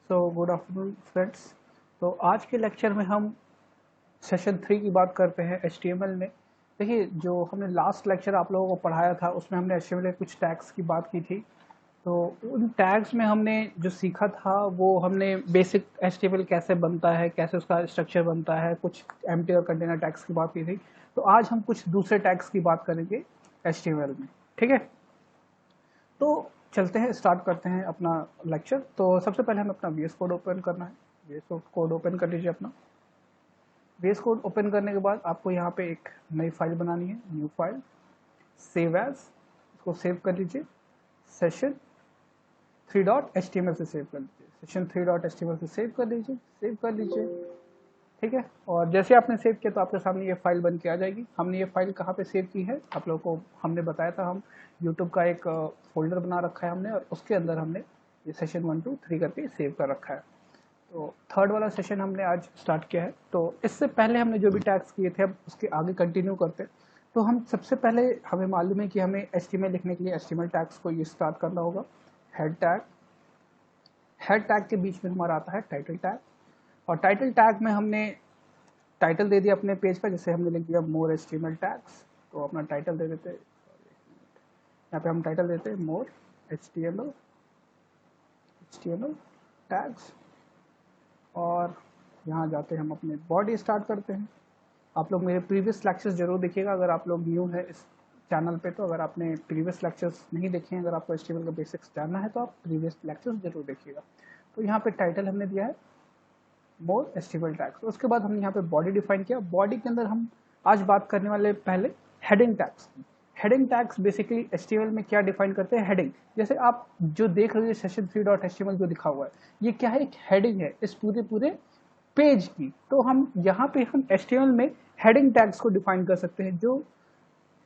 Good afternoon friends. तो आज के लेक्चर में हम सेशन 3 की बात करते हैं HTML में। देखिए, जो हमने लास्ट लेक्चर आप लोगों को पढ़ाया था उसमें हमने HTML के कुछ टैग्स की बात की थी। तो उन टैग्स में हमने जो सीखा था वो हमने बेसिक HTML कैसे बनता है, कैसे उसका स्ट्रक्चर बनता है, कुछ एम्प्टी और कंटेनर टैग्स की बात की थी। तो आज हम कुछ दूसरे टैग्स की बात करेंगे HTML में, ठीक है। तो चलते हैं, स्टार्ट करते हैं अपना लेक्चर। तो सबसे पहले हमें अपना VS कोड ओपन करना है। VS कोड ओपन कर लीजिए अपना। VS कोड ओपन करने के बाद आपको यहाँ पे एक नई फाइल बनानी है, न्यू फाइल, सेव एज, इसको सेव कर लीजिए। सेशन 3.html से सेव कर लीजिए, सेशन 3.html से सेव कर लीजिए, सेव कर लीजिए, ठीक है। और जैसे आपने सेव किया तो आपके सामने ये फाइल बन के आ जाएगी। हमने ये फाइल कहाँ पे सेव की है आप लोगों को हमने बताया था, हम यूट्यूब का एक फोल्डर बना रखा है हमने, और उसके अंदर हमने ये सेशन 1, 2, 3 करके सेव कर रखा है। तो थर्ड वाला सेशन हमने आज स्टार्ट किया है। तो इससे पहले हमने जो भी टैग्स किए थे अब उसके आगे कंटिन्यू करते हैं। तो हम सबसे पहले हमें मालूम है कि हमें HTML लिखने के लिए HTML टैग्स को ये स्टार्ट करना होगा। हेड टैग, हेड टैग के बीच में हमारा आता है टाइटल टैग, और टाइटल टैग में हमने टाइटल दे दिया अपने पेज का, जैसे हमने लिख दिया मोर HTML टैग्स। तो अपना टाइटल दे देते, यहाँ पे हम टाइटल देते हैं मोर HTML टैग्स, और यहाँ जाते हैं हम अपने बॉडी स्टार्ट करते हैं। आप लोग मेरे प्रीवियस लेक्चर्स जरूर देखिएगा अगर आप लोग न्यू है इस चैनल पे। तो अगर आपने प्रीवियस लेक्चर्स नहीं देखे हैं, अगर आपको HTML का बेसिक्स जानना है तो आप प्रीवियस लेक्चर्स जरूर देखिएगा। तो यहाँ पे टाइटल हमने दिया है मोर HTML टैग्स। उसके बाद हमने यहाँ पे बॉडी डिफाइन किया। बॉडी के अंदर हम आज बात करने वाले पहले heading tags. Heading tags basically HTML में क्या डिफाइन करते हैं, हेडिंग। जैसे आप जो देख रहे हो सेशन 3.html जो लिखा हुआ है, ये क्या है, एक हेडिंग है इस पूरे पेज की। तो हम यहाँ पे हम HTML में हेडिंग टैग्स को डिफाइन कर सकते हैं जो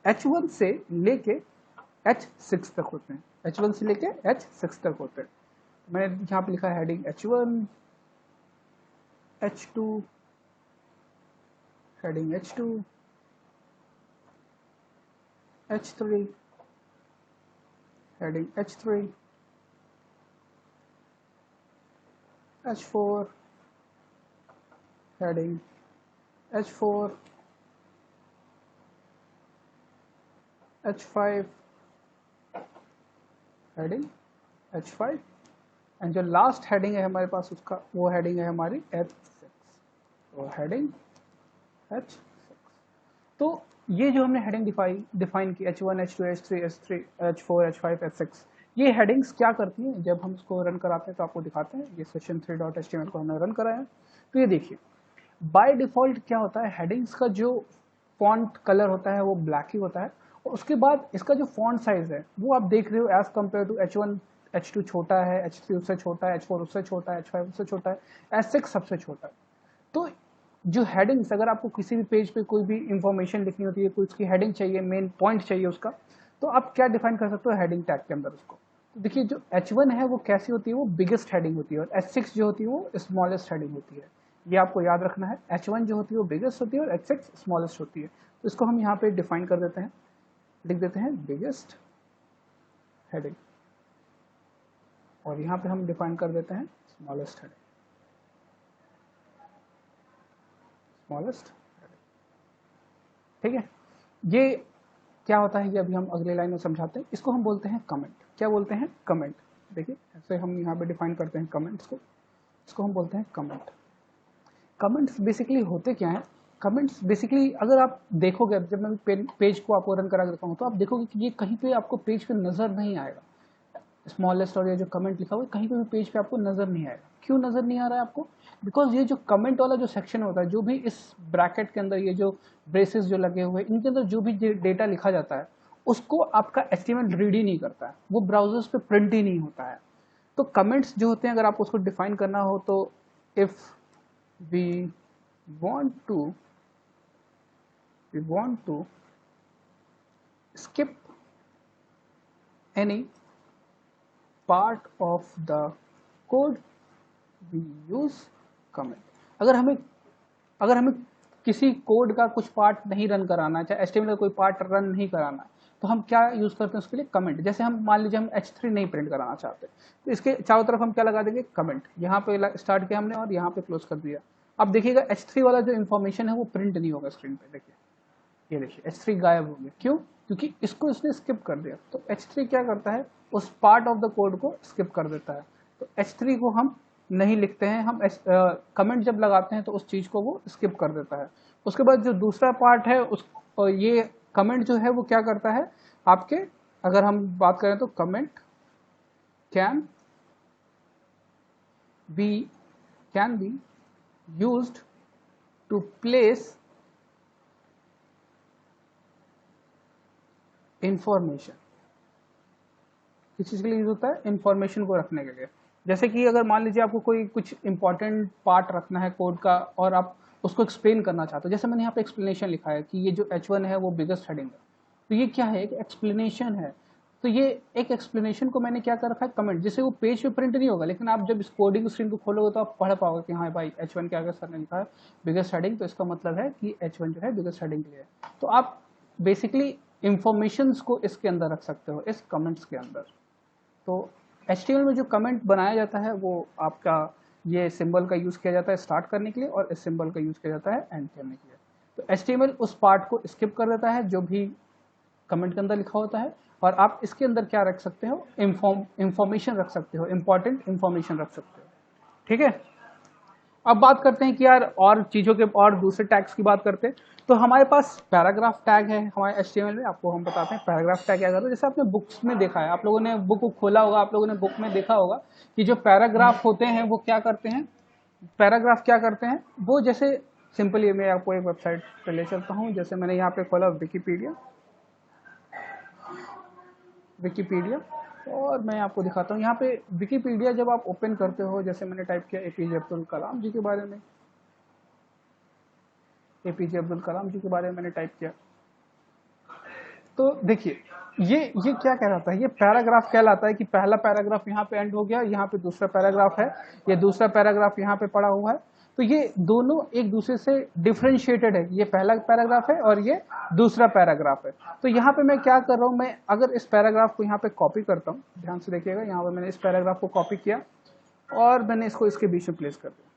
H1 से लेके H6 तक होते हैं, H1 से लेके H6 तक होते हैं। मैंने यहाँ पे लिखा है heading H1, H2, heading H2, H3, heading H3, H4, heading H4, H5, heading H5, and जो लास्ट हेडिंग है हमारे पास उसका वो हेडिंग है हमारी H6। तो हेडिंग H6। तो ये जो हमने हेडिंग डिफाइन की H1, H2, H3, H4, H5, H6, ये हेडिंग्स क्या करती हैं जब हम इसको रन कराते हैं तो आपको दिखाते हैं। ये सेशन 3.html को हमने रन कराया है। तो ये देखिए, बाय डिफॉल्ट क्या होता है, हेडिंग्स का जो फॉन्ट कलर होता है वो ब्लैक ही होता है, और उसके बाद इसका जो फॉन्ट साइज है वो आप देख रहे हो as compare to H1, H2 छोटा है, H3 उससे छोटा है, H4 उससे छोटा है, H5 उससे छोटा है, H6 सबसे छोटा है। तो जो हेडिंग्स, अगर आपको किसी भी पेज पे कोई भी इंफॉर्मेशन लिखनी होती है, कोई उसकी हेडिंग चाहिए, मेन पॉइंट चाहिए उसका, तो आप क्या डिफाइन कर सकते हो हेडिंग टैग के अंदर उसको। तो देखिए, जो H1 है वो कैसी होती है, वो बिगेस्ट हेडिंग होती है, और H6 जो होती है वो स्मॉलेस्ट हेडिंग होती है। ये आपको याद रखना है, H1 जो होती है वो बिगेस्ट होती है और H6 स्मॉलेस्ट होती है। तो इसको हम यहाँ पे डिफाइन कर देते हैं, लिख देते हैं बिगेस्ट हेडिंग, और यहाँ पे हम डिफाइन कर देते हैं स्मॉलेस्ट हेडिंग, स्मॉलेस्ट हेडिंग, ठीक है। ये क्या होता है ये अभी हम अगले लाइन में समझाते हैं। इसको हम बोलते हैं कमेंट। क्या बोलते हैं, कमेंट। देखिए ऐसे हम यहाँ पे डिफाइन करते हैं कमेंट्स को, इसको हम बोलते हैं कमेंट। कमेंट्स बेसिकली होते क्या हैं, कमेंट्स बेसिकली अगर आप देखोगे, जब मैं पेज को आपको रन करा देता हूँ तो आप देखोगे कि ये कहीं पे आपको पेज पे नजर नहीं आएगा। स्मॉलेस्ट और ये जो कमेंट लिखा हुआ है कहीं पे भी पेज पे आपको नजर नहीं आएगा। क्यों नजर नहीं आ रहा है आपको, बिकॉज ये जो कमेंट वाला जो सेक्शन होता है, जो भी इस ब्रैकेट के अंदर ये जो ब्रेसेस जो लगे हुए हैं इनके अंदर जो भी डेटा लिखा जाता है उसको आपका HTML रीड ही नहीं करता है, वो ब्राउजर्स पे प्रिंट ही नहीं होता है। तो कमेंट्स जो होते हैं अगर आपको उसको डिफाइन करना हो तो if we want to skip any part of the code we use comment। अगर हमें किसी कोड का कुछ पार्ट नहीं रन कराना है, चाहे HTML का कोई पार्ट रन नहीं कराना है, तो हम क्या यूज़ करते हैं उसके लिए, कमेंट। जैसे हम मान लीजिए हम H3 नहीं प्रिंट कराना चाहते, तो इसके चारों तरफ हम क्या लगा देंगे, कमेंट। यहाँ पे स्टार्ट किया हमने और यहाँ पे क्लोज कर दिया। अब देखिएगा H3 वाला जो इन्फॉर्मेशन है वो प्रिंट नहीं होगा स्क्रीन पे। देखिए, ये देखिए H3 गायब हो गया। क्यों? क्योंकि इसको इसने स्किप कर दिया। तो H3 क्या करता है, उस पार्ट ऑफ द कोड को स्किप कर देता है। तो H3 को हम नहीं लिखते हैं, हम कमेंट जब लगाते हैं तो उस चीज को वो स्किप कर देता है। उसके बाद जो दूसरा पार्ट है उस ये कमेंट जो है वो क्या करता है आपके, अगर हम बात करें तो comment can be used to place information. किस चीज के लिए यूज होता है, इंफॉर्मेशन को रखने के लिए। जैसे कि अगर मान लीजिए आपको कोई कुछ इंपॉर्टेंट पार्ट रखना है कोड का और आप उसको एक्सप्लेन करना चाहते हो, जैसे मैंने यहाँ पे एक्सप्लेनेशन लिखा है कि ये जो H1 है वो बिगेस्ट हेडिंग है, तो ये क्या है, एक एक्सप्लेनेशन है। तो ये एक एक्सप्लेनेशन को मैंने क्या कर रखा है, कमेंट, जिससे वो पेज पे प्रिंट नहीं होगा, लेकिन आप जब इस कोडिंग स्क्रीन को खोलोगे तो आप पढ़ पाओगे कि हाँ भाई H1 के आगे सर ने लिखा है बिगेस्ट हेडिंग, तो इसका मतलब है कि H1 जो है बिगेस्ट हेडिंग के लिए है। तो आप बेसिकली इंफॉर्मेशंस को इसके अंदर रख सकते हो, इस कमेंट्स के अंदर। तो HTML में जो कमेंट बनाया जाता है वो आपका ये सिंबल का यूज़ किया जाता है स्टार्ट करने के लिए और इस सिंबल का यूज़ किया जाता है एंड करने के लिए। तो HTML उस पार्ट को स्किप कर देता है जो भी कमेंट के अंदर लिखा होता है, और आप इसके अंदर क्या रख सकते हो, इंफॉर्मेशन रख सकते हो, इंपॉर्टेंट इंफॉर्मेशन रख सकते हो। ठीक है, अब बात करते हैं कि यार और चीज़ों के और दूसरे टैग्स की बात करते हैं। तो हमारे पास पैराग्राफ टैग है हमारे HTML में। आपको हम बताते हैं पैराग्राफ टैग क्या करता है। जैसे आपने बुक्स में देखा है, आप लोगों ने बुक को खोला होगा, आप लोगों ने बुक में देखा होगा कि जो पैराग्राफ होते हैं वो क्या करते हैं, पैराग्राफ क्या करते हैं वो, जैसे सिंपली मैं आपको एक वेबसाइट पे ले चलता हूँ। जैसे मैंने यहाँ पे खोला विकिपीडिया, और मैं आपको दिखाता हूँ यहाँ पे विकिपीडिया जब आप ओपन करते हो, जैसे मैंने टाइप किया APJ अब्दुल कलाम जी के बारे में, APJ अब्दुल कलाम जी के बारे में मैंने टाइप किया, तो देखिए ये क्या कहलाता है, ये पैराग्राफ कहलाता है कि पहला पैराग्राफ यहाँ पे एंड हो गया, यहाँ पे दूसरा पैराग्राफ है, ये दूसरा पैराग्राफ यहाँ पे पड़ा हुआ है। तो ये दोनों एक दूसरे से डिफरेंशिएटेड है, ये पहला पैराग्राफ है और ये दूसरा पैराग्राफ है। तो यहाँ पे मैं क्या कर रहा हूँ, मैं अगर इस पैराग्राफ को यहाँ पे कॉपी करता हूँ, ध्यान से देखिएगा, यहाँ पे मैंने इस पैराग्राफ को कॉपी किया और मैंने इसको इसके बीच में प्लेस कर दिया,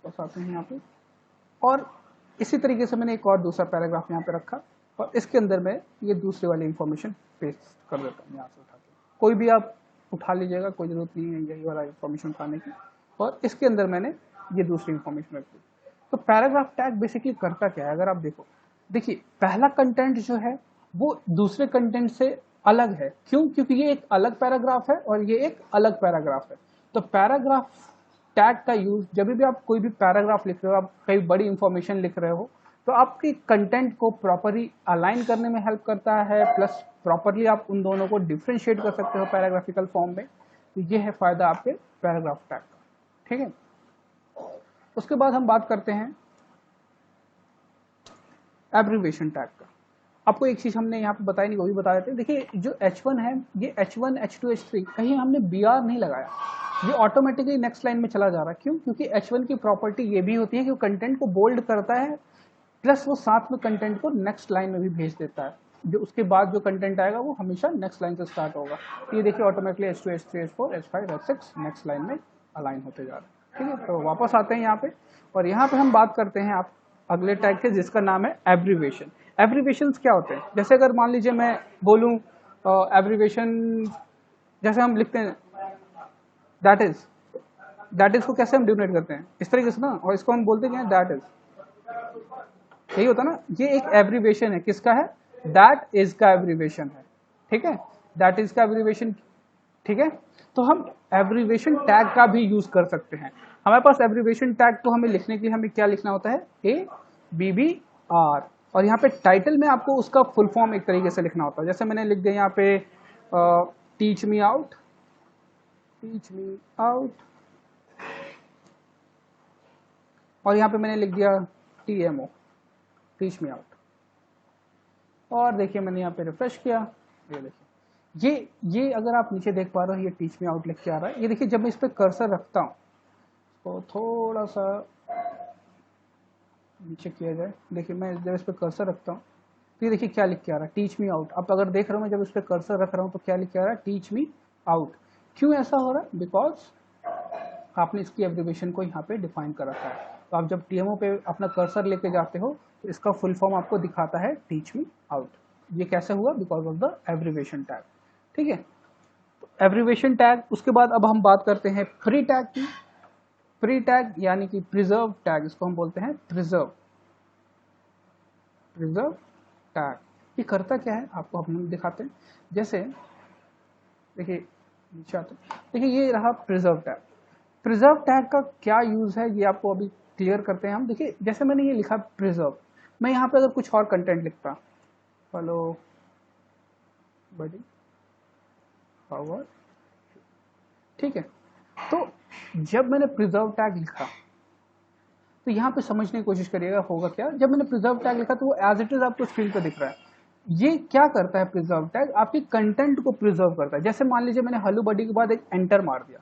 बस आते हैं यहाँ पे, और इसी तरीके से मैंने एक और दूसरा पैराग्राफ यहाँ पे रखा और इसके अंदर मैं ये दूसरी वाली इंफॉर्मेशन पेस्ट कर देता हूँ यहाँ से उठा के। कोई भी आप उठा लीजिएगा, कोई जरूरत नहीं है यही वाला इंफॉर्मेशन उठाने की, और इसके अंदर मैंने ये दूसरी इंफॉर्मेशन रख दी। तो पैराग्राफ टैग बेसिकली करता क्या है, अगर आप देखो, देखिए पहला कंटेंट जो है वो दूसरे कंटेंट से अलग है। क्यों? क्योंकि ये एक अलग पैराग्राफ है और ये एक अलग पैराग्राफ है। तो पैराग्राफ टैग का यूज जब भी आप कोई भी पैराग्राफ लिख रहे हो, आप कई बड़ी इंफॉर्मेशन लिख रहे हो, तो आपकी कंटेंट को प्रॉपरली अलाइन करने में हेल्प करता है, प्लस प्रॉपरली आप उन दोनों को डिफरेंशिएट कर सकते हो पैराग्राफिकल फॉर्म में। तो ये है फायदा आपके पैराग्राफ टैग का। ठीक है, उसके बाद हम बात करते हैं एब्रीविएशन टैग का। आपको एक चीज हमने यहाँ पे बताई नहीं, वो भी बता देते हैं। देखिए जो H1 है, ये H1 H2 H3 कहीं हमने BR नहीं लगाया, ये ऑटोमेटिकली नेक्स्ट लाइन में चला जा रहा है। क्यों? क्योंकि H1 की प्रॉपर्टी ये भी होती है कि वो कंटेंट को बोल्ड करता है, प्लस वो साथ में कंटेंट को नेक्स्ट लाइन में भी भेज देता है। जो उसके बाद जो कंटेंट आएगा वो हमेशा नेक्स्ट लाइन से स्टार्ट होगा। तो ये देखिए automatically H2 H3 H4 H5 H6 next line में अलाइन होते जा रहे हैं। ठीक है, तो वापस आते हैं यहाँ पे, और यहाँ पे हम बात करते हैं आप अगले टैग के, जिसका नाम है एब्रीविएशन। एब्रीविएशंस क्या होते हैं? जैसे अगर मान लीजिए मैं बोलूँ एब्रीविएशन, जैसे हम लिखते हैं दैट इज को कैसे हम डिनोट करते हैं, इस तरीके से ना, और इसको हम बोलते हैं दैट इज, यही होता ना, ये एक एब्रीविएशन है। किसका है? दैट इज का एब्रीविएशन है। ठीक है, दैट इज का एब्रीविएशन। ठीक है, तो हम एब्रीविएशन टैग का भी यूज कर सकते हैं। हमारे पास एब्रीविएशन टैग को हमें लिखने के लिए हमें क्या लिखना होता है, ABBR, और यहाँ पे टाइटल में आपको उसका फुल फॉर्म एक तरीके से लिखना होता है। जैसे मैंने लिख दिया यहाँ पे टीच मी आउट, और यहाँ पे मैंने लिख दिया TMO, टीच मी आउट, और देखिए मैंने यहाँ पे रिफ्रेश किया, ये देखिए ये अगर आप नीचे देख पा रहे हो, ये टीच मी आउट लिख के आ रहा है। ये देखिए जब मैं इस पर कर्सर रखता हूँ तो थोड़ा सा नीचे किया जाए, देखिए मैं जब इस पर कर्सर रखता हूँ तो ये देखिए क्या लिख के आ रहा है, टीच मी आउट। आप अगर देख रहे हो मैं जब इस पर कर्सर रख रहा हूँ तो क्या लिख के आ रहा है, टीच मी आउट। क्यों ऐसा हो रहा है, बिकॉज आपने इसकी एब्रिवेशन को यहाँ पे डिफाइन कर रखा है। तो आप जब टीएमओ पे अपना कर्सर लेके जाते हो तो इसका फुल फॉर्म आपको दिखाता है टीच मी आउट। ये कैसे हुआ, because of the abbreviation tag. ठीक है, तो एब्रिवेशन टैग। उसके बाद अब हम बात करते हैं फ्री टैग की। फ्री टैग यानी कि प्रिजर्व टैग, इसको हम बोलते हैं प्रिजर्व प्रिजर्व टैग। ये करता क्या है आपको हम दिखाते हैं। जैसे देखिए नीचे आते हैं, देखिए ये रहा प्रिजर्व टैग। प्रिजर्व टैग का क्या यूज है ये आपको अभी क्लियर करते हैं हम। देखिए जैसे मैंने ये लिखा प्रिजर्व, मैं यहाँ पे अगर कुछ और कंटेंट लिखता, हेलो बडी पावर, ठीक है, तो जब मैंने प्रिजर्व टैग लिखा तो यहाँ पे समझने की कोशिश करिएगा होगा क्या। जब मैंने प्रिजर्व टैग लिखा तो वो एज इट इज आपको स्क्रीन पे दिख रहा है। ये क्या करता है प्रिजर्व टैग, आपके कंटेंट को प्रिजर्व करता है। जैसे मान लीजिए मैंने हेलो बडी के बाद एक एंटर मार दिया,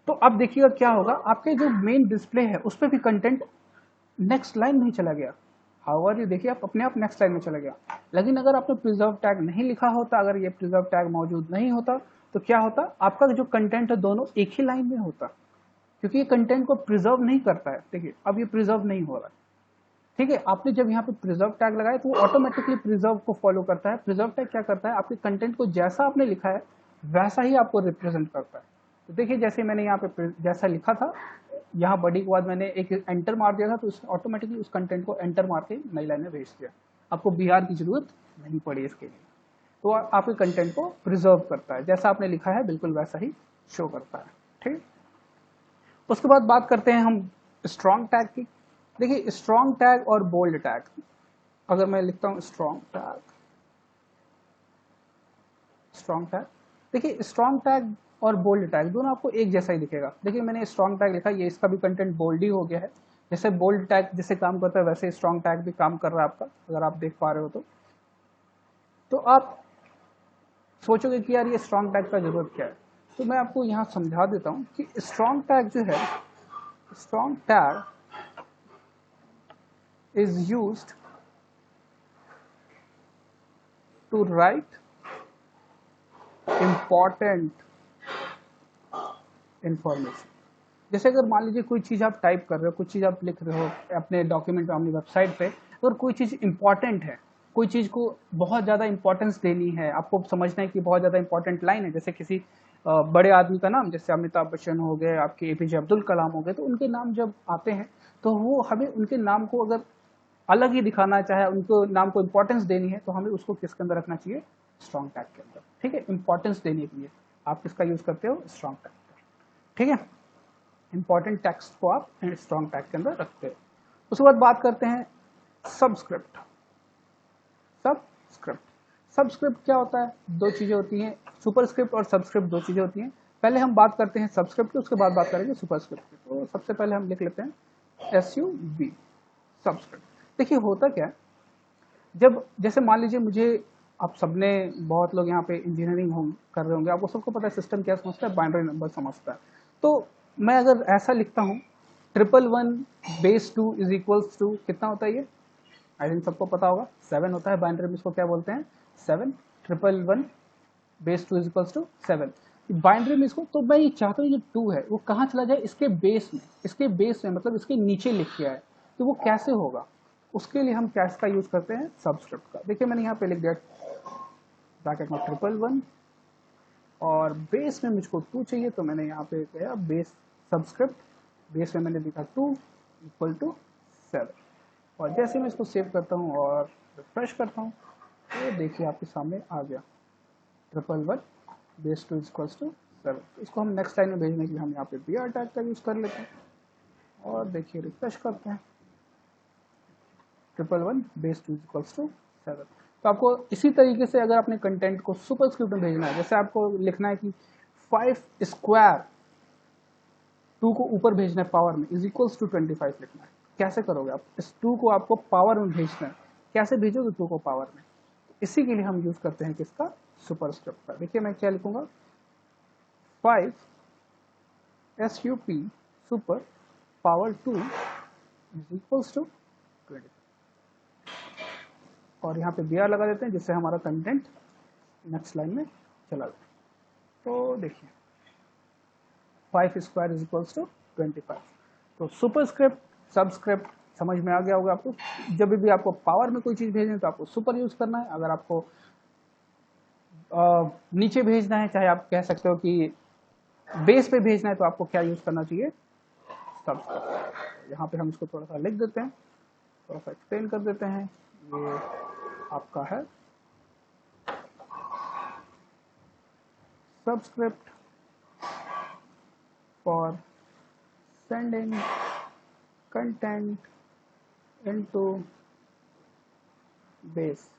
तो अब देखिएगा क्या होगा, आपके जो मेन डिस्प्ले है उस पर भी कंटेंट नेक्स्ट लाइन में ही चला गया। हाउएवर ये देखिए आप अपने आप नेक्स्ट लाइन में चला गया। लेकिन अगर आपने प्रिजर्व टैग नहीं लिखा होता, अगर ये प्रिजर्व टैग मौजूद नहीं होता, तो क्या होता, आपका जो कंटेंट है दोनों एक ही लाइन में होता, क्योंकि ये कंटेंट को प्रिजर्व नहीं करता है। देखिए अब ये प्रिजर्व नहीं हो रहा है। ठीक है, आपने जब यहाँ पे प्रिजर्व टैग लगाया तो वो ऑटोमेटिकली प्रिजर्व को फॉलो करता है। प्रिजर्व टैग क्या करता है, आपके कंटेंट को जैसा आपने लिखा है वैसा ही आपको रिप्रेजेंट करता है। तो देखिए जैसे मैंने यहाँ पे जैसा लिखा था, यहाँ बड़ी के बाद मैंने एक एंटर मार दिया था, तो उसने ऑटोमेटिकली उस कंटेंट को एंटर मार के नई लाइन में भेज दिया। आपको बिहार की जरूरत नहीं पड़ी इसके लिए। तो आपके कंटेंट को प्रिजर्व करता है, जैसा आपने लिखा है बिल्कुल वैसा ही शो करता है। ठीक, उसके बाद बात करते हैं हम स्ट्रॉन्ग टैग की। देखिए स्ट्रॉन्ग टैग और बोल्ड टैग, अगर मैं लिखता हूं स्ट्रॉन्ग टैग, स्ट्रॉन्ग टैग, देखिए स्ट्रॉन्ग टैग और बोल्ड टैग दोनों आपको एक जैसा ही दिखेगा। देखिए मैंने स्ट्रॉन्ग टैग लिखा, ये इसका भी कंटेंट बोल्ड ही हो गया है। जैसे बोल्ड टैग जैसे काम करता है वैसे स्ट्रॉन्ग टैग भी काम कर रहा है आपका, अगर आप देख पा रहे हो तो आप सोचोगे कि यार ये स्ट्रॉन्ग टैग का जरूरत क्या है। तो मैं आपको यहाँ समझा देता हूँ कि स्ट्रॉन्ग टैग जो है, strong tag is used to write important information। जैसे अगर मान लीजिए कोई चीज़ आप टाइप कर रहे हो, कुछ चीज़ आप लिख रहे हो अपने डॉक्यूमेंट में, अपनी वेबसाइट पे, अगर कोई चीज़ इंपॉर्टेंट है, कोई चीज़ को बहुत ज़्यादा इंपॉर्टेंस देनी है, आपको समझना है कि बहुत ज़्यादा इंपॉर्टेंट लाइन है, जैसे किसी बड़े आदमी का नाम, जैसे अमिताभ बच्चन हो गए, आपके एपीजे अब्दुल कलाम हो गए, तो उनके नाम जब आते हैं तो वो हमें उनके नाम को अगर अलग ही दिखाना चाहे, उनको नाम को इंपॉर्टेंस देनी है, तो हमें उसको किसके अंदर रखना चाहिए, स्ट्रॉन्ग टैग के अंदर। ठीक है, इंपॉर्टेंस देने के लिए आप किसका यूज करते हो, स्ट्रॉन्ग टैग। ठीक है, इंपॉर्टेंट टेक्स्ट को आप स्ट्रॉन्ग टैग के अंदर रखते हो। उसके बाद बात करते हैं सबस्क्रिप्ट। सबस्क्रिप्ट, सबस्क्रिप्ट क्या होता है, दो चीजें होती हैं, सुपरस्क्रिप्ट और सबस्क्रिप्ट, दो चीजें होती हैं। पहले हम बात करते हैं सबस्क्रिप्ट की, उसके बाद बात करेंगे सुपरस्क्रिप्ट की। तो सबसे पहले हम लिख लेते हैं SUB, सबस्क्रिप्ट। देखिए होता क्या है, जब जैसे मान लीजिए मुझे, आप सबने, बहुत लोग यहाँ पे इंजीनियरिंग कर रहे होंगे, आपको सबको पता है सिस्टम क्या समझता है, बाइनरी नंबर समझता है। तो मैं अगर ऐसा लिखता हूँ 111 बेस 2 इज इक्वल्स टू कितना होता है, ये आई थिंक सबको पता होगा, 7 होता है। बाइनरी में इसको क्या बोलते हैं, 7। 111 base 2 is equals to 7 binary में इसको। तो मैं ये चाहता हूँ ये 2 है वो कहाँ चला जाए, इसके बेस में, इसके बेस में मतलब इसके नीचे लिख के आए। तो वो कैसे होगा, उसके लिए हम क्या इसका यूज करते हैं, सबस्क्रिप्ट का। देखिए मैंने यहाँ पे लिख दिया ब्रैकेट में 111 और बेस में मुझको 2 चाहिए, तो मैंने यहाँ पे किया बेस सबस्क्रिप्ट, बेस में मैंने लिखा 2 इक्वल टू 7। और जैसे मैं इसको सेव करता हूँ और रिफ्रेश करता हूँ तो देखिए आपके सामने आ गया 111 बेस 2 इक्वल्स टू 7। इसको हम नेक्स्ट लाइन में भेजने के लिए हम यहाँ पे BR टैग का यूज कर लेते हैं और देखिए रिफ्रेश करते हैं 111 बेस 2 इक्वल्स टू 7। तो आपको इसी तरीके से अगर अपने कंटेंट को सुपरस्क्रिप्ट में भेजना है, जैसे आपको लिखना है कि 5 स्क्वायर 2 को ऊपर भेजना है पावर में इज इक्वल्स टू 25 लिखना है। कैसे करोगे आप, इस 2 को आपको पावर में भेजना है, कैसे भेजोगे 2 को पावर में, इसी के लिए हम यूज करते हैं किसका, सुपरस्क्रिप्ट का। देखिए मैं क्या लिखूंगा, 5 SUP super power 2 is equals to 25। और यहाँ पे BR लगा देते हैं जिससे हमारा कंटेंट नेक्स्ट लाइन में चला जाए। तो देखिए 5 स्क्वायर इज इक्वल्स टू 25। तो सुपरस्क्रिप्ट सबस्क्रिप्ट समझ में आ गया होगा आपको। जब भी आपको पावर में कोई चीज़ भेजनी है तो आपको सुपर यूज़ करना है, अगर आपको नीचे भेजना है, चाहे आप कह सकते हो कि बेस पे भेजना है, तो आपको क्या यूज़ करना चाहिए, सबस्क्रिप्ट। यहाँ पे हम इसको थोड़ा सा लिख देते हैं, थोड़ा सा एक्सप्लेन कर देते हैं। ये आपका है subscript for sending content into base,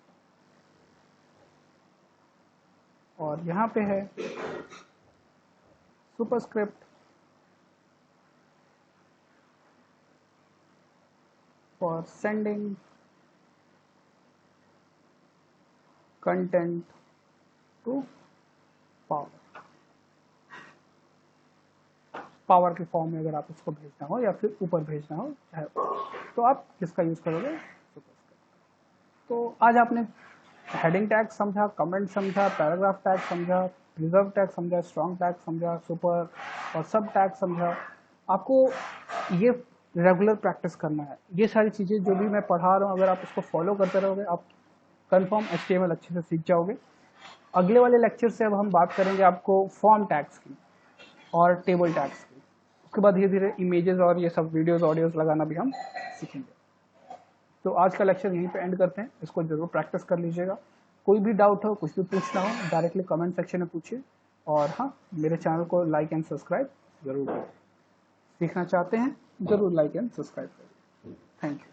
और यहाँ पे है superscript for sending content to power. Power के फॉर्म में अगर आप उसको भेजना हो या फिर ऊपर भेजना हो, चाहे तो आप किसका यूज़ करोगे, सुपरस्क्रिप्ट। तो आज आपने हेडिंग टैग समझा, कमेंट समझा, पैराग्राफ टैग समझा, रिजर्व टैग समझा, स्ट्रॉन्ग टैग समझा, सुपर और सब टैग समझा। आपको ये रेगुलर प्रैक्टिस करना है। ये सारी चीज़ें जो भी मैं पढ़ा रहा हूँ, अगर आप उसको फॉलो करते रहोगे, आप कंफर्म HTML अच्छे से सीख जाओगे। अगले वाले लेक्चर से अब हम बात करेंगे आपको फॉर्म टैग्स की और टेबल टैग्स की। उसके बाद धीरे धीरे इमेजेस और ये सब वीडियोस ऑडियोस लगाना भी हम सीखेंगे। तो आज का लेक्चर यहीं पे एंड करते हैं। इसको जरूर प्रैक्टिस कर लीजिएगा। कोई भी डाउट हो, कुछ भी पूछना हो, डायरेक्टली कमेंट सेक्शन में पूछिए। और हाँ, मेरे चैनल को लाइक एंड सब्सक्राइब जरूर करें। सीखना चाहते हैं, जरूर लाइक एंड सब्सक्राइब करें। Thank you.